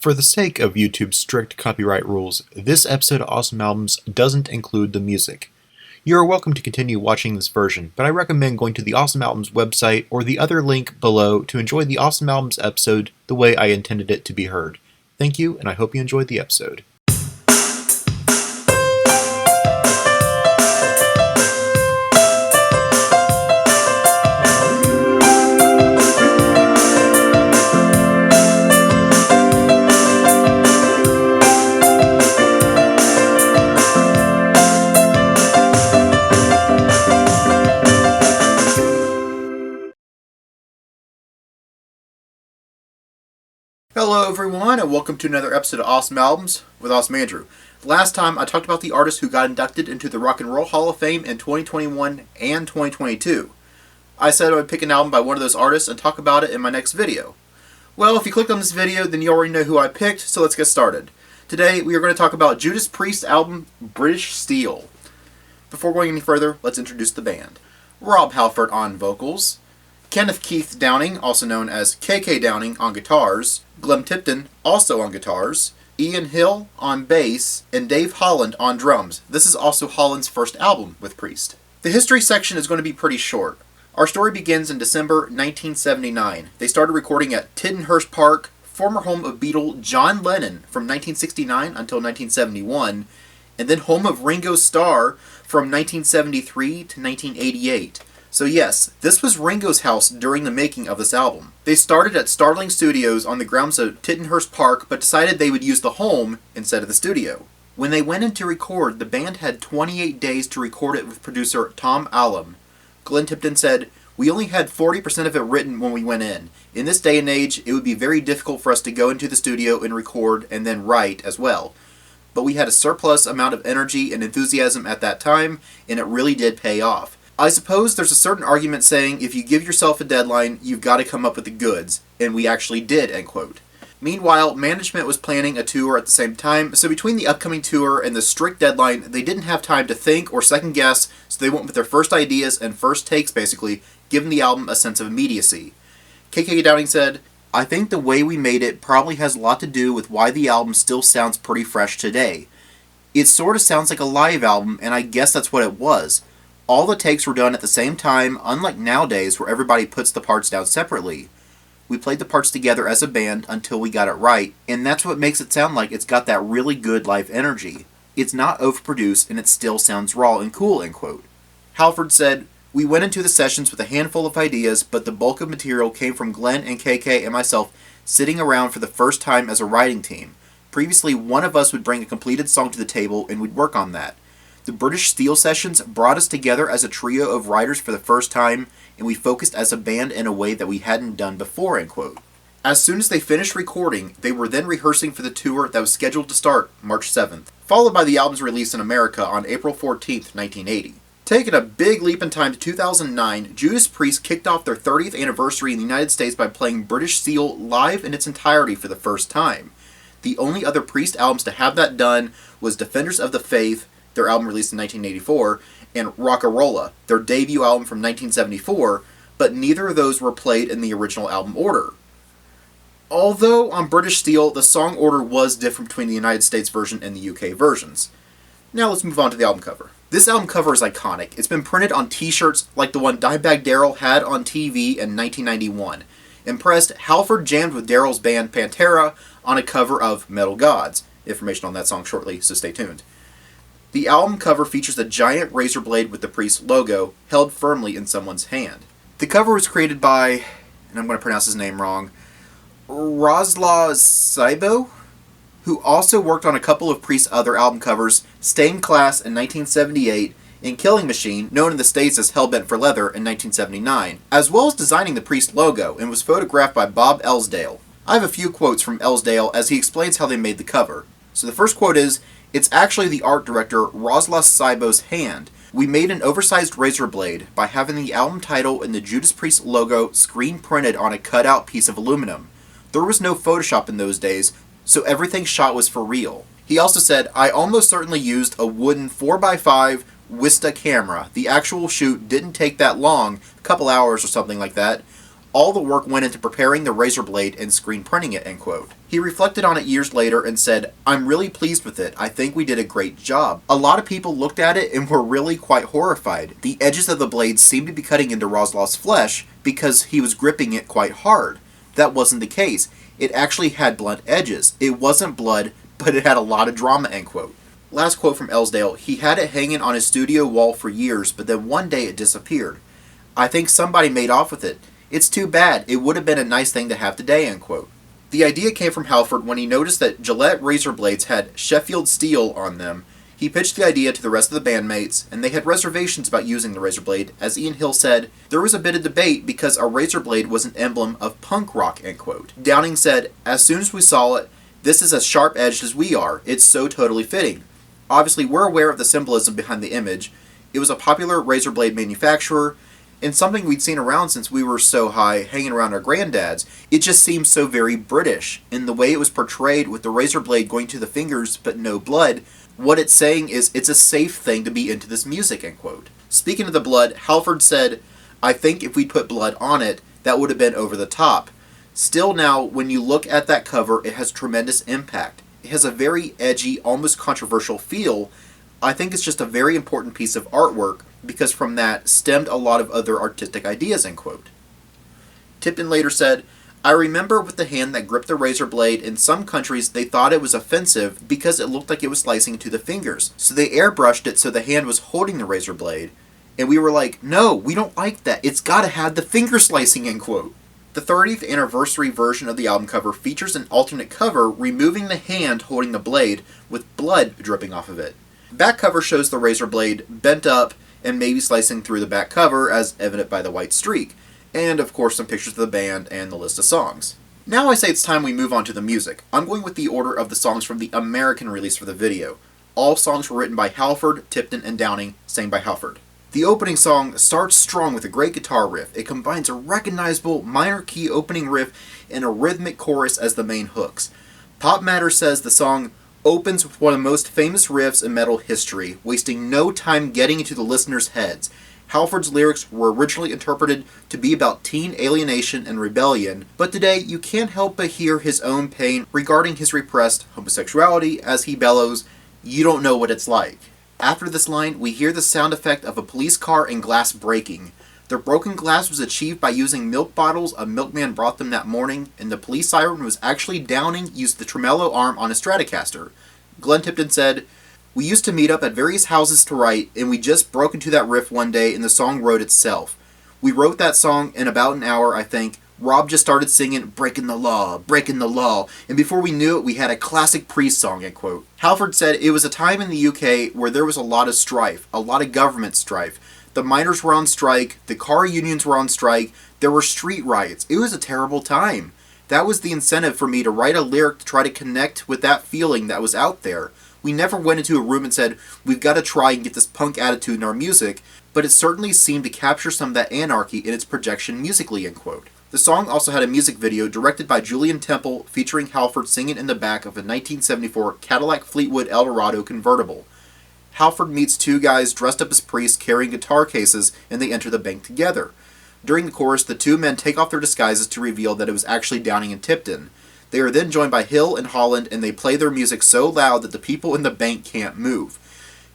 For the sake of YouTube's strict copyright rules, this episode of Awesome Albums doesn't include the music. You are welcome to continue watching this version, but I recommend going to the Awesome Albums website or the other link below to enjoy the Awesome Albums episode the way I intended it to be heard. Thank you, and I hope you enjoyed the episode. Hello everyone, and welcome to another episode of Awesome Albums with Awesome Andrew. Last time I talked about the artists who got inducted into the Rock and Roll Hall of Fame in 2021 and 2022. I said I would pick an album by one of those artists and talk about it in my next video. Well, if you clicked on this video, then you already know who I picked, so let's get started. Today we are going to talk about Judas Priest's album, British Steel. Before going any further, let's introduce the band. Rob Halford on vocals, Kenneth Keith Downing, also known as KK Downing, on guitars, Glenn Tipton, also on guitars, Ian Hill on bass, and Dave Holland on drums. This is also Holland's first album with Priest. The history section is going to be pretty short. Our story begins in December 1979. They started recording at Tittenhurst Park, former home of Beatle John Lennon from 1969 until 1971, and then home of Ringo Starr from 1973 to 1988. So yes, this was Ringo's house during the making of this album. They started at Starling Studios on the grounds of Tittenhurst Park, but decided they would use the home instead of the studio. When they went in to record, the band had 28 days to record it with producer Tom Allom. Glenn Tipton said, "We only had 40% of it written when we went in. In this day and age, it would be very difficult for us to go into the studio and record and then write as well. But we had a surplus amount of energy and enthusiasm at that time, and it really did pay off. I suppose there's a certain argument saying if you give yourself a deadline, you've got to come up with the goods, and we actually did," end quote. Meanwhile, management was planning a tour at the same time, so between the upcoming tour and the strict deadline, they didn't have time to think or second guess, so they went with their first ideas and first takes basically, giving the album a sense of immediacy. KK Downing said, "I think the way we made it probably has a lot to do with why the album still sounds pretty fresh today. It sort of sounds like a live album, and I guess that's what it was. All the takes were done at the same time, unlike nowadays where everybody puts the parts down separately. We played the parts together as a band until we got it right, and that's what makes it sound like it's got that really good live energy. It's not overproduced, and it still sounds raw and cool," end quote. Halford said, "We went into the sessions with a handful of ideas, but the bulk of material came from Glenn and KK and myself sitting around for the first time as a writing team. Previously, one of us would bring a completed song to the table, and we'd work on that. The British Steel sessions brought us together as a trio of writers for the first time, and we focused as a band in a way that we hadn't done before," end quote. As soon as they finished recording, they were then rehearsing for the tour that was scheduled to start March 7th, followed by the album's release in America on April 14th, 1980. Taking a big leap in time to 2009, Judas Priest kicked off their 30th anniversary in the United States by playing British Steel live in its entirety for the first time. The only other Priest albums to have that done was Defenders of the Faith, their album released in 1984, and Rock-a-Rolla, their debut album from 1974, but neither of those were played in the original album order. Although on British Steel, the song order was different between the United States version and the UK versions. Now let's move on to the album cover. This album cover is iconic. It's been printed on t-shirts like the one Dimebag Darrell had on TV in 1991. Impressed, Halford jammed with Darrell's band Pantera on a cover of Metal Gods. Information on that song shortly, so stay tuned. The album cover features a giant razor blade with the Priest logo held firmly in someone's hand. The cover was created by, and I'm going to pronounce his name wrong, Raslaw Saibo, who also worked on a couple of Priest's other album covers, Stained Class in 1978 and Killing Machine, known in the States as Hellbent for Leather, in 1979, as well as designing the Priest logo, and was photographed by Bob Elsdale. I have a few quotes from Elsdale as he explains how they made the cover. So the first quote is, "It's actually the art director Raslaw Saibo's hand. We made an oversized razor blade by having the album title and the Judas Priest logo screen printed on a cutout piece of aluminum. There was no Photoshop in those days, so everything shot was for real." He also said, "I almost certainly used a wooden 4x5 Wista camera. The actual shoot didn't take that long, a couple hours or something like that. All the work went into preparing the razor blade and screen printing it," end quote. He reflected on it years later and said, "I'm really pleased with it. I think we did a great job." A lot of people looked at it and were really quite horrified. The edges of the blade seemed to be cutting into Roslaw's flesh because he was gripping it quite hard. That wasn't the case. It actually had blunt edges. It wasn't blood, but it had a lot of drama, end quote. Last quote from Ellsdale, he had it hanging on his studio wall for years, but then one day it disappeared. "I think somebody made off with it. It's too bad. It would have been a nice thing to have today," end quote. The idea came from Halford when he noticed that Gillette razor blades had Sheffield steel on them. He pitched the idea to the rest of the bandmates, and they had reservations about using the razor blade. As Ian Hill said, "There was a bit of debate because a razor blade was an emblem of punk rock," end quote. Downing said, "As soon as we saw it, this is as sharp-edged as we are. It's so totally fitting." Obviously, we're aware of the symbolism behind the image. It was a popular razor blade manufacturer, and something we'd seen around since we were so high, hanging around our granddads. It just seems so very British. In the way it was portrayed with the razor blade going to the fingers but no blood, what it's saying is it's a safe thing to be into this music, end quote. Speaking of the blood, Halford said, "I think if we'd put blood on it, that would have been over the top. Still now, when you look at that cover, it has tremendous impact. It has a very edgy, almost controversial feel. I think it's just a very important piece of artwork, because from that stemmed a lot of other artistic ideas," end quote. Tipton later said, "I remember with the hand that gripped the razor blade, in some countries they thought it was offensive because it looked like it was slicing into the fingers. So they airbrushed it so the hand was holding the razor blade. And we were like, no, we don't like that. It's gotta have the finger slicing," end quote. The 30th anniversary version of the album cover features an alternate cover removing the hand holding the blade with blood dripping off of it. The back cover shows the razor blade bent up and maybe slicing through the back cover, as evident by the white streak, and of course some pictures of the band and the list of songs. Now I say it's time we move on to the music. I'm going with the order of the songs from the American release for the video. All songs were written by Halford, Tipton, and Downing, sang by Halford. The opening song starts strong with a great guitar riff. It combines a recognizable minor key opening riff and a rhythmic chorus as the main hooks. Pop Matter says the song opens with one of the most famous riffs in metal history, wasting no time getting into the listeners' heads. Halford's lyrics were originally interpreted to be about teen alienation and rebellion, but today you can't help but hear his own pain regarding his repressed homosexuality as he bellows, "You don't know what it's like." After this line, we hear the sound effect of a police car and glass breaking. The broken glass was achieved by using milk bottles a milkman brought them that morning, and the police siren was actually Downing used the tremolo arm on a Stratocaster. Glenn Tipton said, "We used to meet up at various houses to write, and we just broke into that riff one day and the song wrote itself. We wrote that song in about an hour, I think. Rob just started singing, 'Breaking the Law, Breaking the Law,' and before we knew it, we had a classic Priest song," end quote. Halford said it was a time in the UK where there was a lot of strife, a lot of government strife. The miners were on strike, the car unions were on strike, there were street riots. It was a terrible time. That was the incentive for me to write a lyric to try to connect with that feeling that was out there. We never went into a room and said, we've got to try and get this punk attitude in our music, but it certainly seemed to capture some of that anarchy in its projection musically," end quote. The song also had a music video directed by Julian Temple featuring Halford singing in the back of a 1974 Cadillac Fleetwood Eldorado convertible. Halford meets two guys dressed up as priests carrying guitar cases, and they enter the bank together. During the chorus, the two men take off their disguises to reveal that it was actually Downing and Tipton. They are then joined by Hill and Holland, and they play their music so loud that the people in the bank can't move.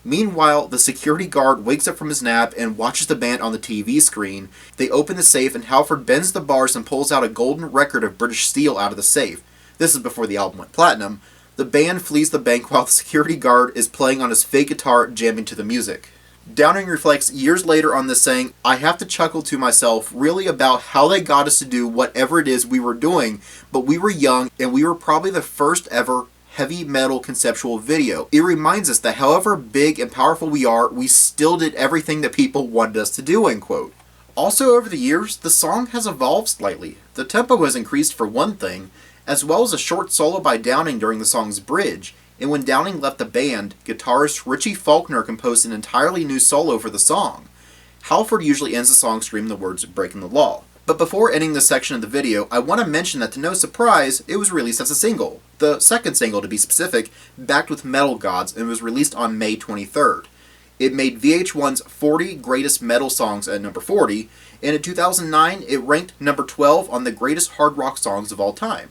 Meanwhile, the security guard wakes up from his nap and watches the band on the TV screen. They open the safe, and Halford bends the bars and pulls out a golden record of British steel out of the safe. This is before the album went platinum. The band flees the bank while the security guard is playing on his fake guitar, jamming to the music. Downing reflects years later on this, saying, "I have to chuckle to myself really about how they got us to do whatever it is we were doing, but we were young and we were probably the first ever heavy metal conceptual video. It reminds us that however big and powerful we are, we still did everything that people wanted us to do," end quote. Also over the years, the song has evolved slightly. The tempo has increased for one thing, as well as a short solo by Downing during the song's bridge. And when Downing left the band, guitarist Richie Faulkner composed an entirely new solo for the song. Halford usually ends the song screaming the words "Breaking the Law." But before ending this section of the video, I want to mention that to no surprise, it was released as a single. The second single, to be specific, backed with Metal Gods, and was released on May 23rd. It made VH1's 40 Greatest Metal Songs at number 40, and in 2009, it ranked number 12 on the greatest hard rock songs of all time.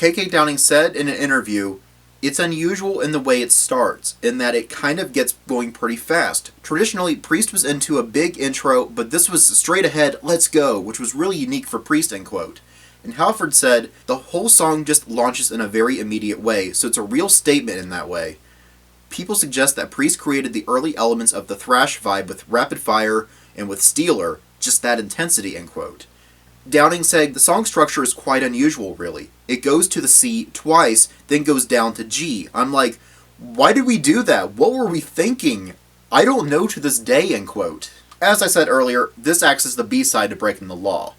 KK Downing said in an interview, "It's unusual in the way it starts, in that it kind of gets going pretty fast. Traditionally, Priest was into a big intro, but this was straight ahead, let's go, which was really unique for Priest," end quote. And Halford said, "The whole song just launches in a very immediate way, so it's a real statement in that way. People suggest that Priest created the early elements of the thrash vibe with Rapid Fire and with Steeler, just that intensity," end quote. Downing said, "The song structure is quite unusual, really. It goes to the C twice, then goes down to G. I'm like, why did we do that? What were we thinking? I don't know to this day," end quote. As I said earlier, this acts as the B-side to Breaking the Law.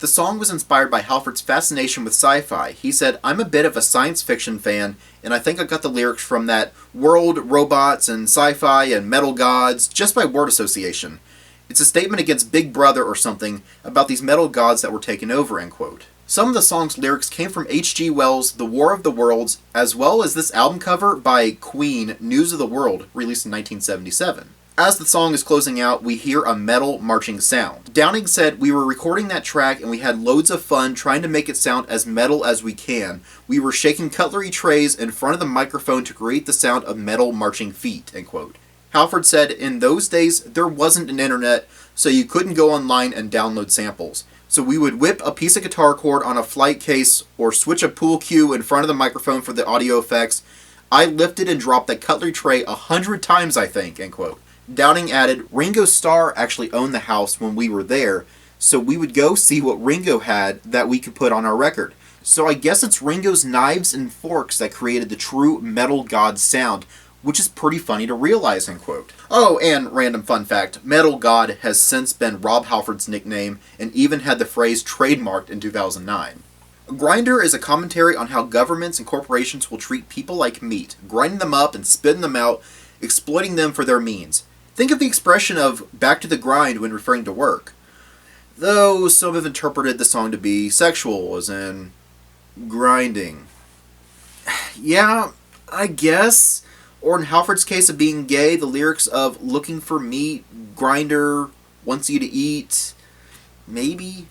The song was inspired by Halford's fascination with sci-fi. He said, "I'm a bit of a science fiction fan, and I think I got the lyrics from that world, robots, and sci-fi, and metal gods, just by word association. It's a statement against Big Brother or something about these metal gods that were taken over," end quote. Some of the song's lyrics came from H.G. Wells' The War of the Worlds, as well as this album cover by Queen, News of the World, released in 1977. As the song is closing out, we hear a metal marching sound. Downing said, "We were recording that track and we had loads of fun trying to make it sound as metal as we can. We were shaking cutlery trays in front of the microphone to create the sound of metal marching feet," end quote. Halford said, "In those days, there wasn't an internet, so you couldn't go online and download samples. So we would whip a piece of guitar cord on a flight case or switch a pool cue in front of the microphone for the audio effects. I lifted and dropped that cutlery tray 100 times, I think," end quote. Downing added, "Ringo Starr actually owned the house when we were there, so we would go see what Ringo had that we could put on our record. So I guess it's Ringo's knives and forks that created the true metal god sound, which is pretty funny to realize," end quote. Oh, and random fun fact, Metal God has since been Rob Halford's nickname and even had the phrase trademarked in 2009. Grinder is a commentary on how governments and corporations will treat people like meat, grinding them up and spitting them out, exploiting them for their means. Think of the expression of "back to the grind" when referring to work. Though some have interpreted the song to be sexual, as in grinding. Yeah, I guess. Or in Halford's case of being gay, the lyrics of "looking for meat, Grinder wants you to eat." Maybe.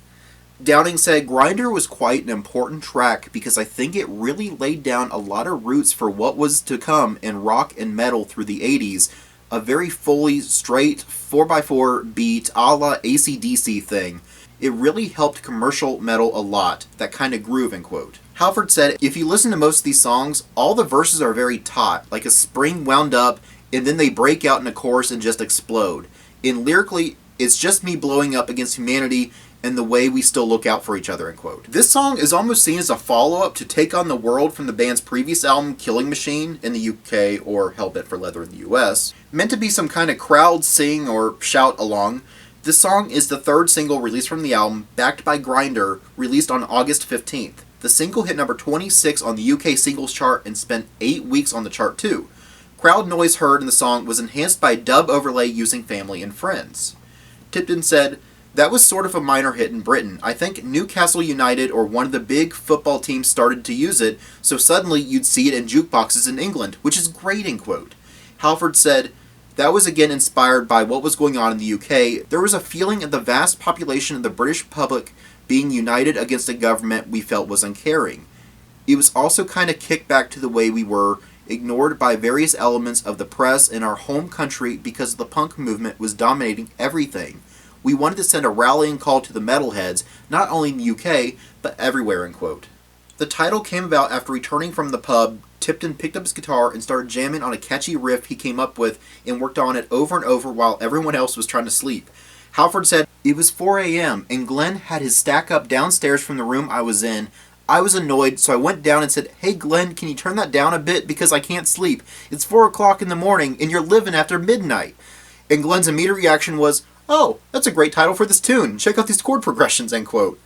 Downing said, "Grinder was quite an important track because I think it really laid down a lot of roots for what was to come in rock and metal through the 80s. A very fully straight 4x4 beat a la AC/DC thing. It really helped commercial metal a lot, that kind of groove," end quote. Halford said, "If you listen to most of these songs, all the verses are very taut, like a spring wound up, and then they break out in a chorus and just explode. And lyrically, it's just me blowing up against humanity and the way we still look out for each other," end quote. This song is almost seen as a follow-up to Take on the World from the band's previous album, Killing Machine, in the UK, or Hellbent for Leather in the US. Meant to be some kind of crowd sing or shout along, this song is the third single released from the album, backed by Grinder, released on August 15th. The single hit number 26 on the UK singles chart and spent 8 weeks on the chart too. Crowd noise heard in the song was enhanced by dub overlay using Family and Friends. Tipton said, "That was sort of a minor hit in Britain. I think Newcastle United or one of the big football teams started to use it, so suddenly you'd see it in jukeboxes in England, which is great," end quote. Halford said, "That was again inspired by what was going on in the UK. There was a feeling of the vast population of the British public being united against a government we felt was uncaring. It was also kind of kicked back to the way we were, ignored by various elements of the press in our home country because the punk movement was dominating everything. We wanted to send a rallying call to the metalheads, not only in the UK, but everywhere," end quote. The title came about after returning from the pub. Tipton picked up his guitar and started jamming on a catchy riff he came up with and worked on it over and over while everyone else was trying to sleep. Halford said, "It was 4 a.m. and Glenn had his stack up downstairs from the room I was in. I was annoyed, so I went down and said, 'Hey Glenn, can you turn that down a bit because I can't sleep? It's 4 o'clock in the morning and you're living after midnight.' And Glenn's immediate reaction was, 'Oh, that's a great title for this tune. Check out these chord progressions,' end quote.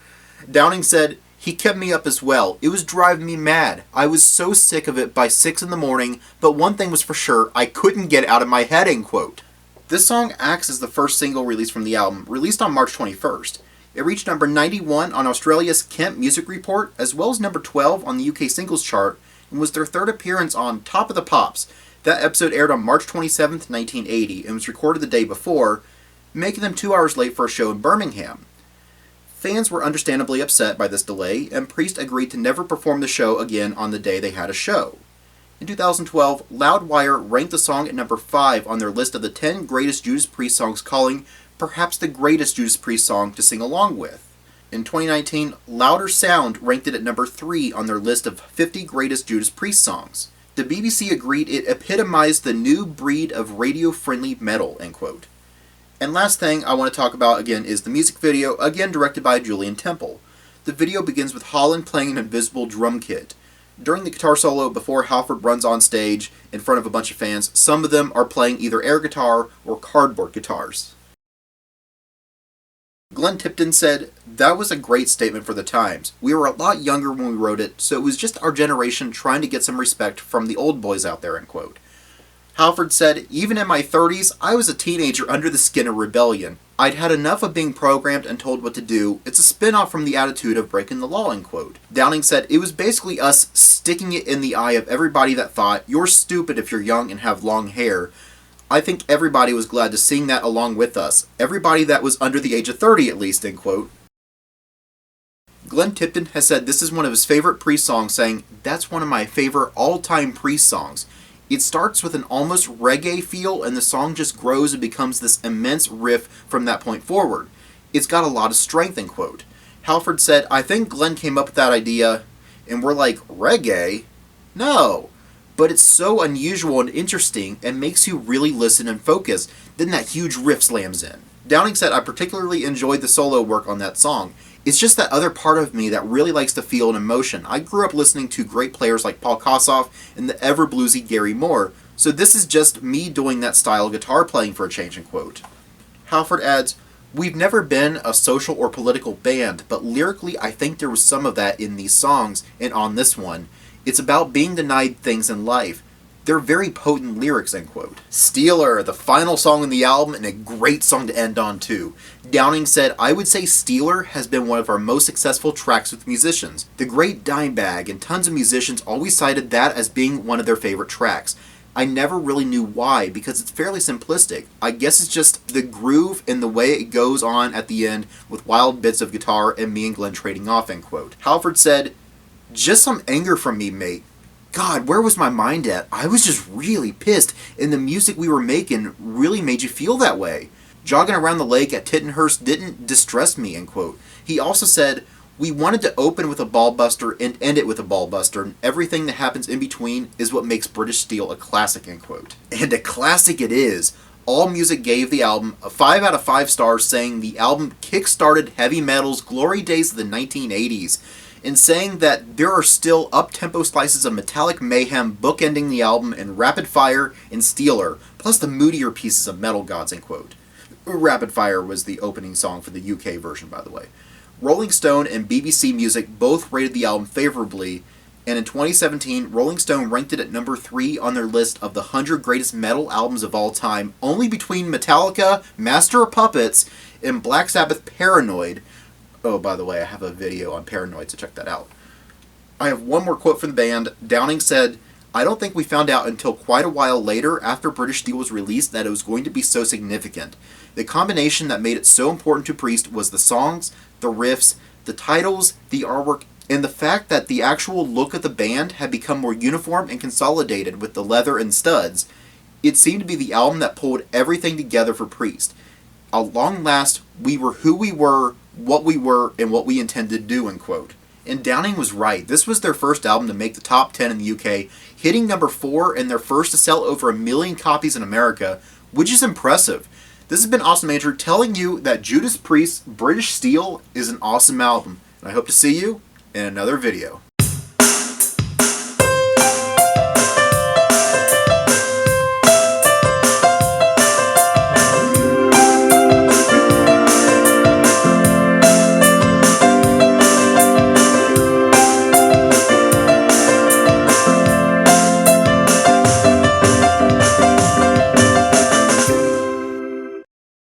Downing said, "He kept me up as well. It was driving me mad. I was so sick of it by 6 in the morning, but one thing was for sure, I couldn't get it out of my head," end quote. This song acts as the first single released from the album, released on March 21st. It reached number 91 on Australia's Kemp Music Report, as well as number 12 on the UK singles chart, and was their third appearance on Top of the Pops. That episode aired on March 27th, 1980, and was recorded the day before, making them 2 hours late for a show in Birmingham. Fans were understandably upset by this delay, and Priest agreed to never perform the show again on the day they had a show. In 2012, Loudwire ranked the song at number 5 on their list of the 10 greatest Judas Priest songs, calling perhaps the greatest Judas Priest song to sing along with. In 2019, Louder Sound ranked it at number 3 on their list of 50 greatest Judas Priest songs. The BBC agreed it epitomized the new breed of radio-friendly metal, end quote. And last thing I want to talk about again is the music video, again directed by Julian Temple. The video begins with Holland playing an invisible drum kit. During the guitar solo, before Halford runs on stage in front of a bunch of fans, some of them are playing either air guitar or cardboard guitars. Glenn Tipton said, "That was a great statement for the times. We were a lot younger when we wrote it, so it was just our generation trying to get some respect from the old boys out there," end quote. Halford said, "Even in my 30s, I was a teenager under the skin of rebellion. I'd had enough of being programmed and told what to do. It's a spin-off from the attitude of breaking the law," end quote. Downing said, "It was basically us sticking it in the eye of everybody that thought, you're stupid if you're young and have long hair. I think everybody was glad to sing that along with us. Everybody that was under the age of 30 at least," end quote. Glenn Tipton has said this is one of his favorite Priest songs, saying, "That's one of my favorite all-time Priest songs. It starts with an almost reggae feel, and the song just grows and becomes this immense riff from that point forward. It's got a lot of strength," end quote. Halford said, "I think Glenn came up with that idea, and we're like, reggae? No. But it's so unusual and interesting, and makes you really listen and focus. Then that huge riff slams in." Downing said, "I particularly enjoyed the solo work on that song. It's just that other part of me that really likes to feel an emotion. I grew up listening to great players like Paul Kossoff and the ever-bluesy Gary Moore, so this is just me doing that style of guitar playing for a change," end quote. Halford adds, "We've never been a social or political band, but lyrically I think there was some of that in these songs and on this one. It's about being denied things in life. They're very potent lyrics," end quote. Steeler, the final song on the album, and a great song to end on too. Downing said, "I would say Steeler has been one of our most successful tracks with musicians. The great Dimebag and tons of musicians always cited that as being one of their favorite tracks. I never really knew why, because it's fairly simplistic. I guess it's just the groove and the way it goes on at the end with wild bits of guitar and me and Glenn trading off," end quote. Halford said, "Just some anger from me, mate. God, where was my mind at? I was just really pissed, and the music we were making really made you feel that way. Jogging around the lake at Tittenhurst didn't distress me," end quote. He also said, "We wanted to open with a ball buster and end it with a ball buster, and everything that happens in between is what makes British Steel a classic," end quote. And a classic it is. AllMusic gave the album a 5 out of 5 stars, saying the album kick-started heavy metal's glory days of the 1980s. In saying that there are still up-tempo slices of metallic mayhem bookending the album in Rapid Fire and Steeler, plus the moodier pieces of Metal Gods," end quote. Rapid Fire was the opening song for the UK version, by the way. Rolling Stone and BBC Music both rated the album favorably, and in 2017, Rolling Stone ranked it at number 3 on their list of the 100 greatest metal albums of all time, only between Metallica, Master of Puppets, and Black Sabbath Paranoid. Oh, by the way, I have a video on Paranoid, so check that out. I have one more quote from the band. Downing said, "I don't think we found out until quite a while later, after British Steel was released, that it was going to be so significant. The combination that made it so important to Priest was the songs, the riffs, the titles, the artwork, and the fact that the actual look of the band had become more uniform and consolidated with the leather and studs. It seemed to be the album that pulled everything together for Priest. At long last, we were who we were, and what we intended to do," end quote. And Downing was right. This was their first album to make the top 10 in the UK, hitting number 4 and their first to sell over 1 million copies in America, which is impressive. This has been Awesome Andrew telling you that Judas Priest's British Steel is an awesome album, and I hope to see you in another video.